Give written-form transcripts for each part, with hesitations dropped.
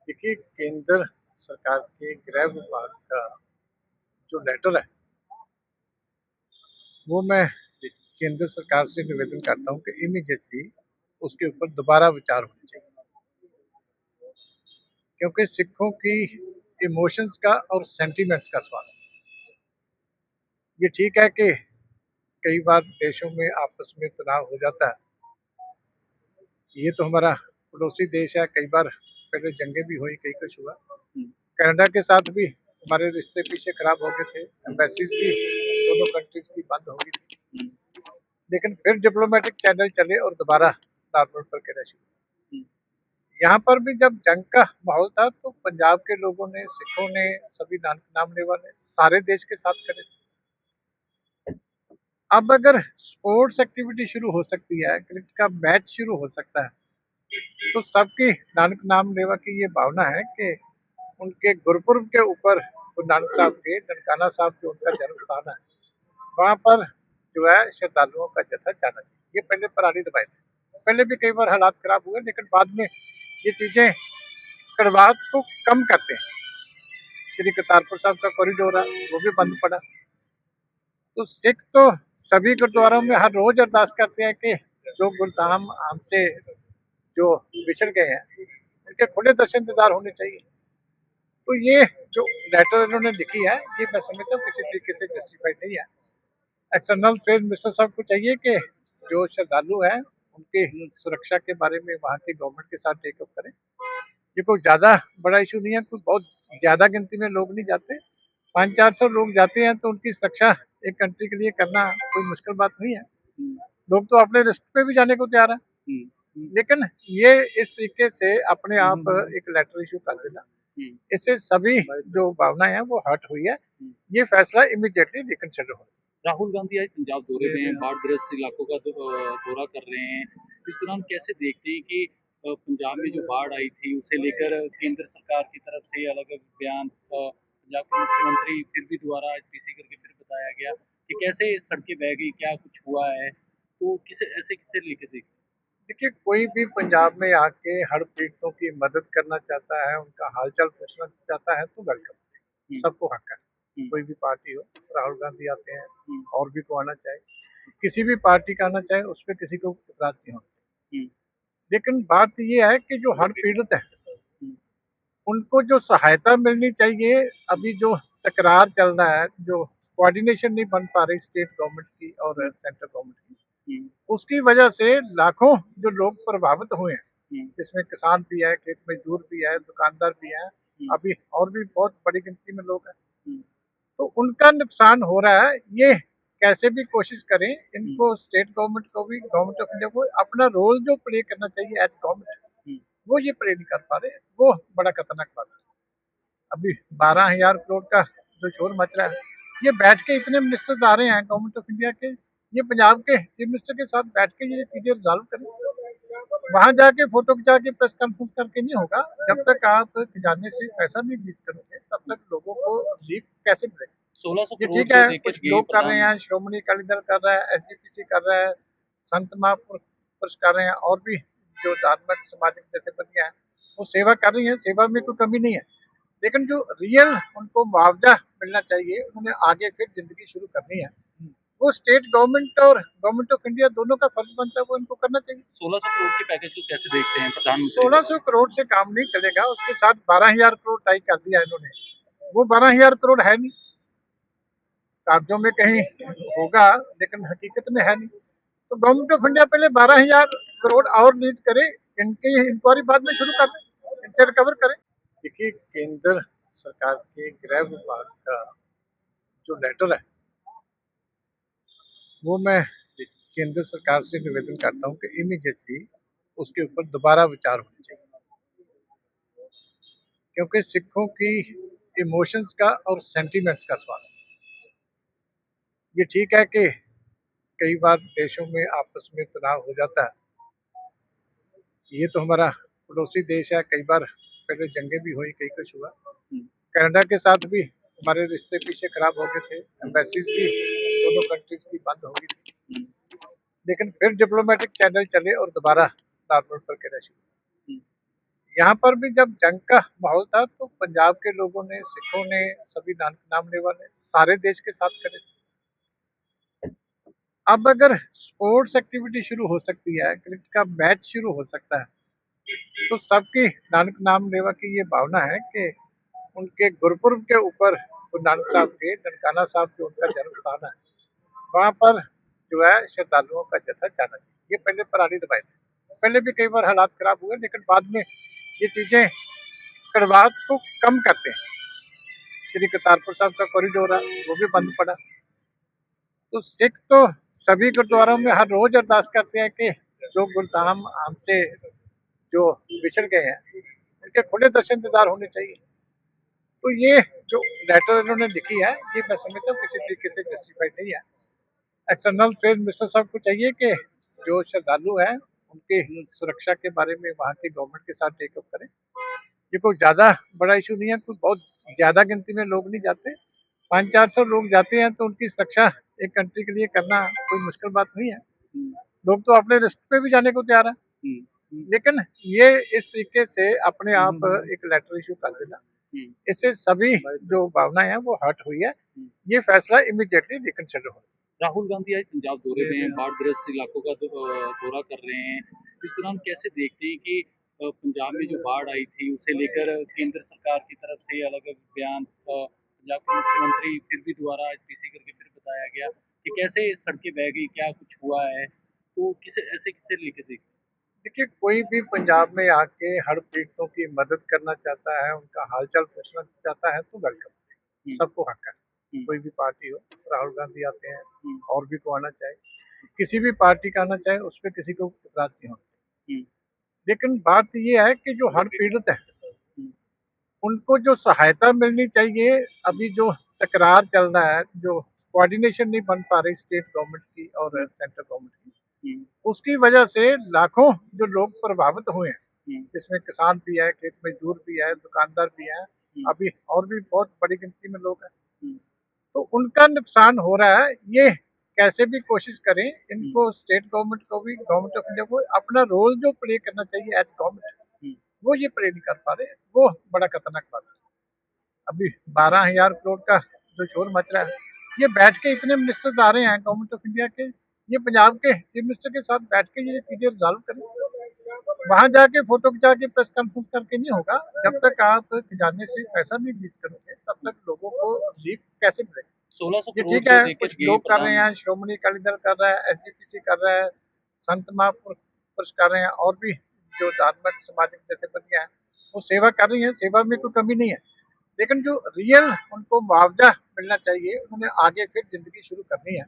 देखिए, केंद्र सरकार के गृह विभाग का जो लेटर है, वो मैं केंद्र सरकार से निवेदन करता हूँ कि इमीडिएटली उसके ऊपर दोबारा विचार होना चाहिए। क्योंकि सिखों की इमोशंस का और सेंटिमेंट्स का सवाल है। ये ठीक है कि कई बार देशों में आपस में तनाव हो जाता है। ये तो हमारा पड़ोसी देश है, कई बार पहले जंगें भी हुई, कई कुछ हुआ। कनाडा के साथ भी हमारे रिश्ते पीछे खराब हो गए थे, एम्बेसीज भी दोनों कंट्रीज की बंद हो गई थी। लेकिन फिर डिप्लोमेटिक चैनल चले और दोबारा नॉर्मल पर कहना शुरू। यहाँ पर भी जब जंग का माहौल था तो पंजाब के लोगों ने, सिखों ने, सभी नाम लेवा ने सारे देश के साथ खड़े थे। अब अगर स्पोर्ट्स एक्टिविटी शुरू हो सकती है, क्रिकेट का मैच शुरू हो सकता है, तो सबकी नानक नाम लेवा की ये भावना है कि उनके गुरपुरब के ऊपर गुरु नानक साहब के ननकाना साहब जो उनका जन्म स्थान है, वहाँ पर जो है श्रद्धालुओं का जत्था जाना चाहिए। ये पहले पुरानी रवायत है। पहले भी कई बार हालात खराब हुए, लेकिन बाद में ये चीजें कड़वाहट को कम करते हैं। श्री करतारपुर साहब का कॉरिडोर है, वो भी बंद पड़ा। तो सिख तो सभी गुरुद्वारों में हर रोज अरदास करते हैं कि जो गुरुधाम हमसे जो बिछड़ गए हैं, उनके खुले दर्शन दीदार होने चाहिए। तो ये जो लेटर इन्होंने लिखी है, ये मैं समझता हूँ किसी तरीके से जस्टिफाइड नहीं है। एक्सटर्नल अफेयर मिनिस्टर साहब को चाहिए कि जो श्रद्धालु हैं उनकी सुरक्षा के बारे में वहाँ की गवर्नमेंट के साथ टेकअप करें। ये कोई ज्यादा बड़ा इशू नहीं है, कोई बहुत ज्यादा गिनती में लोग नहीं जाते। 500-400 लोग जाते हैं तो उनकी सुरक्षा एक कंट्री के लिए करना कोई मुश्किल बात नहीं है। लोग तो अपने रिस्क पे भी जाने को तैयार है। लेकिन ये इस तरीके से अपने आप एक लेटर इशू कर देना, इससे सभी जो भावनाएं हैं वो हर्ट हुई है। ये फैसला इमीडिएटली रिकंसिडर हो। राहुल गांधी आज पंजाब दौरे में हैं, बाढ़ग्रस्त इलाकों का दौरा कर रहे हैं। इस दौरान कैसे देखते हैं कि पंजाब में जो बाढ़ आई थी उसे लेकर केंद्र सरकार की तरफ से अलग अलग बयान, पंजाब के मुख्यमंत्री फिर भी दोबारा आज पीसी करके फिर बताया गया कि कैसे सड़कें बह गई, क्या कुछ हुआ है, तो किसे लेकर देखते हैं? देखिए, कोई भी पंजाब में आके हड़ पीड़ितों की मदद करना चाहता है, उनका हालचाल पूछना चाहता है तो वेलकम, सबको हक है। कोई भी पार्टी हो, राहुल गांधी आते हैं और भी को आना चाहे, किसी भी पार्टी का आना चाहे, उस पर किसी को इतराज नहीं होना। लेकिन बात ये है कि जो हड़ पीड़ित है उनको जो सहायता मिलनी चाहिए, अभी जो तकरार चल रहा है, जो कोऑर्डिनेशन नहीं बन पा रही स्टेट गवर्नमेंट की और सेंट्रल गवर्नमेंट की, उसकी वजह से लाखों जो लोग प्रभावित हुए हैं, जिसमें किसान भी है, खेत मजदूर भी है, दुकानदार भी है, अभी और भी बहुत बड़ी गिनती में लोग हैं, तो उनका नुकसान हो रहा है। ये कैसे भी कोशिश करें, इनको स्टेट गवर्नमेंट को भी, गवर्नमेंट ऑफ इंडिया को अपना रोल जो प्ले करना चाहिए एज गवर्नमेंट, वो ये प्ले नहीं कर पा रहे। वो बड़ा खतरनाक बात है। अभी 12,000 करोड़ का जो शोर मच रहा है, ये बैठ के इतने मिनिस्टर्स आ रहे हैं गवर्नमेंट ऑफ इंडिया के, ये पंजाब के चीफ मिनिस्टर के साथ बैठ के ये चीजें रिजॉल्व करें। वहां जाके फोटो खिंचा के प्रेस कॉन्फ्रेंस करके नहीं होगा। जब तक आप खजाने से पैसा नहीं रिलीज करोगे, तब तक लोगों को रिलीफ कैसे मिलेगा? 1600 ये करोड़ ठीक जो है, लेकर कुछ गए लोग कर रहे प्रधान। हैं, श्रोमणी अकाली दल कर रहा है, एसजीपीसी कर रहा है, संत महापुरुष कर रहे हैं, और भी जो धार्मिक सामाजिक जथेबंदियां हैं वो सेवा कर रही है, सेवा में कोई कमी नहीं है। लेकिन जो रियल उनको मुआवजा मिलना चाहिए, उन्हें आगे फिर जिंदगी शुरू करनी है, वो स्टेट गवर्नमेंट और गवर्नमेंट ऑफ इंडिया दोनों का फर्ज बनता है, वो इनको करना चाहिए। 1600 करोड़ के पैकेज को कैसे देखते हैं प्रधानमंत्री? 1600 करोड़ से काम नहीं चलेगा, उसके साथ 12,000 करोड़ तय कर दिया इन्होंने। वो 12,000 करोड़ है नहीं, कागजों में कहीं होगा लेकिन हकीकत में है नहीं। तो गवर्नमेंट ऑफ इंडिया पहले 12,000 करोड़ और रिलीज करे, इनकी इंक्वायरी बाद में शुरू कर, इनसे रिकवर करें। देखिए, केंद्र सरकार के गृह विभाग का जो लेटर है, वो मैं केंद्र सरकार से निवेदन करता हूँ कि इमीडिएटली उसके ऊपर दोबारा विचार होना चाहिए। क्योंकि सिखों की इमोशंस का और सेंटिमेंट्स का सवाल है। ये ठीक है कि कई बार देशों में आपस में तनाव हो जाता है। ये तो हमारा पड़ोसी देश है, कई बार पहले जंगें भी हुई, कई कुछ हुआ। कनाडा के साथ भी हमारे रिश्ते पीछे खराब हो गए थे, एम्बेसीज भी दोनों कंट्रीज की बंद हो गई थी। लेकिन फिर डिप्लोमेटिक चैनल चले और दोबारा नॉर्मल पर कहना शुरू। यहाँ पर भी जब जंग का माहौल था तो पंजाब के लोगों ने, सिखों ने, सभी नानक नाम लेवा ने सारे देश के साथ खड़े थे। अब अगर स्पोर्ट्स एक्टिविटी शुरू हो सकती है, क्रिकेट का मैच शुरू हो सकता है, तो सबकी नानक नाम लेवा की ये भावना है कि उनके गुरुपुरब के ऊपर गुरु नानक साहब के ननकाना साहब जो उनका जन्म स्थान है, वहाँ पर जो है श्रद्धालुओं का जत्था जाना चाहिए। ये पहले पुरानी रवायत है। पहले भी कई बार हालात खराब हुए, लेकिन बाद में ये चीजें कड़वाहट को कम करते हैं। श्री करतारपुर साहब का कॉरिडोर है, वो भी बंद पड़ा। तो सिख तो सभी गुरुद्वारों में हर रोज अरदास करते हैं कि जो गुरुधाम हमसे जो बिछड़ गए हैं, उनके खुले दर्शन दीदार होने चाहिए। तो ये जो लेटर इन्होंने लिखी है, ये मैं समझता हूँ किसी तरीके से जस्टिफाइड नहीं है। एक्सटर्नल अफेयर मिनिस्टर साहब को चाहिए कि जो श्रद्धालु हैं उनकी सुरक्षा के बारे में वहाँ की गवर्नमेंट के साथ टेकअप करें। ये कोई ज़्यादा बड़ा इशू नहीं है, कोई बहुत ज़्यादा गिनती में लोग नहीं जाते। 500-400 लोग जाते हैं तो उनकी सुरक्षा एक कंट्री के लिए करना कोई मुश्किल बात नहीं है। लोग तो अपने रिस्क पे भी जाने को तैयार है, लेकिन ये इस तरीके से अपने आप एक लेटर इशू कर देना, इससे सभी जो भावनाएं हैं वो हर्ट हुई है। ये फैसला इमीडिएटली रिकंसिडर हो। राहुल गांधी आज पंजाब दौरे में हैं, बाढ़ग्रस्त इलाकों का दौरा कर रहे हैं। इस दौरान कैसे देखते हैं कि पंजाब में जो बाढ़ आई थी उसे लेकर केंद्र सरकार की तरफ से अलग अलग बयान, पंजाब के मुख्यमंत्री फिर भी दोबारा पीसी करके फिर बताया गया कि कैसे सड़कें बह गई, क्या कुछ हुआ है, तो किसे लेके देखते हैं? देखिए, कोई भी पंजाब में आके हड़ पीड़ितों की मदद करना चाहता है, उनका हालचाल पूछना चाहता है तो वेलकम, सबको हक है। कोई भी पार्टी हो, राहुल गांधी आते हैं और भी को आना चाहे, किसी भी पार्टी का आना चाहे, उस पर किसी को इतराज नहीं होना। लेकिन बात ये है कि जो हड़ पीड़ित है उनको जो सहायता मिलनी चाहिए, अभी जो तकरार चल रहा है, जो कोऑर्डिनेशन नहीं बन पा रही स्टेट गवर्नमेंट की और सेंट्रल गवर्नमेंट की, उसकी वजह से लाखों जो लोग प्रभावित हुए हैं, जिसमें किसान भी है, खेत मजदूर भी है, दुकानदार भी है, अभी और भी बहुत बड़ी गिनती में लोग हैं, तो उनका नुकसान हो रहा है। ये कैसे भी कोशिश करें, इनको स्टेट गवर्नमेंट को भी, गवर्नमेंट ऑफ इंडिया को अपना रोल जो प्ले करना चाहिए एज गवर्नमेंट, वो ये प्ले नहीं कर पा रहे। वो बड़ा खतरनाक बात है। अभी 12,000 करोड़ का जो शोर मच रहा है, ये बैठ के इतने मिनिस्टर्स आ रहे हैं गवर्नमेंट ऑफ इंडिया के, ये पंजाब के चीफ मिनिस्टर के साथ बैठ के ये चीजें रिजॉल्व करें। वहां जाके फोटो खिंचा के प्रेस कॉन्फ्रेंस करके नहीं होगा। जब तक आप खजाने से पैसा नहीं रिलीज करोगे, तब तक लोगों को रिलीफ कैसे मिलेगा? 1600 ये करोड़ ठीक जो है, देके कुछ गए लोग कर रहे प्रधान, हैं, श्रोमणी अकाली दल कर रहा है, एसजीपीसी कर रहा है, संत महापुरुष कर रहे हैं, और भी जो धार्मिक सामाजिक जथेबंदियां हैं वो सेवा कर रही हैं, सेवा में कोई कमी नहीं है। लेकिन जो रियल उनको मुआवजा मिलना चाहिए, उन्हें आगे फिर जिंदगी शुरू करनी है,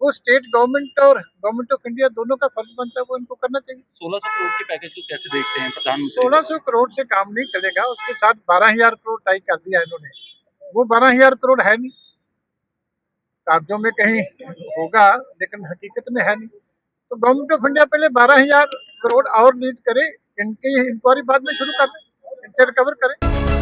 वो स्टेट गवर्नमेंट और गवर्नमेंट ऑफ इंडिया दोनों का फर्ज बनता है, वो इनको करना चाहिए। 1600 करोड़ के पैकेज को कैसे देखते हैं प्रधानमंत्री? 1600 करोड़ से काम नहीं चलेगा, उसके साथ 12,000 करोड़ तय कर दिया इन्होंने। वो 12,000 करोड़ है नहीं, कागजों में कहीं होगा लेकिन हकीकत में है नहीं। तो गवर्नमेंट ऑफ इंडिया पहले 12,000 करोड़ और रिलीज करे, इनकी इंक्वायरी बाद में शुरू कर दें, इनसे रिकवर करें।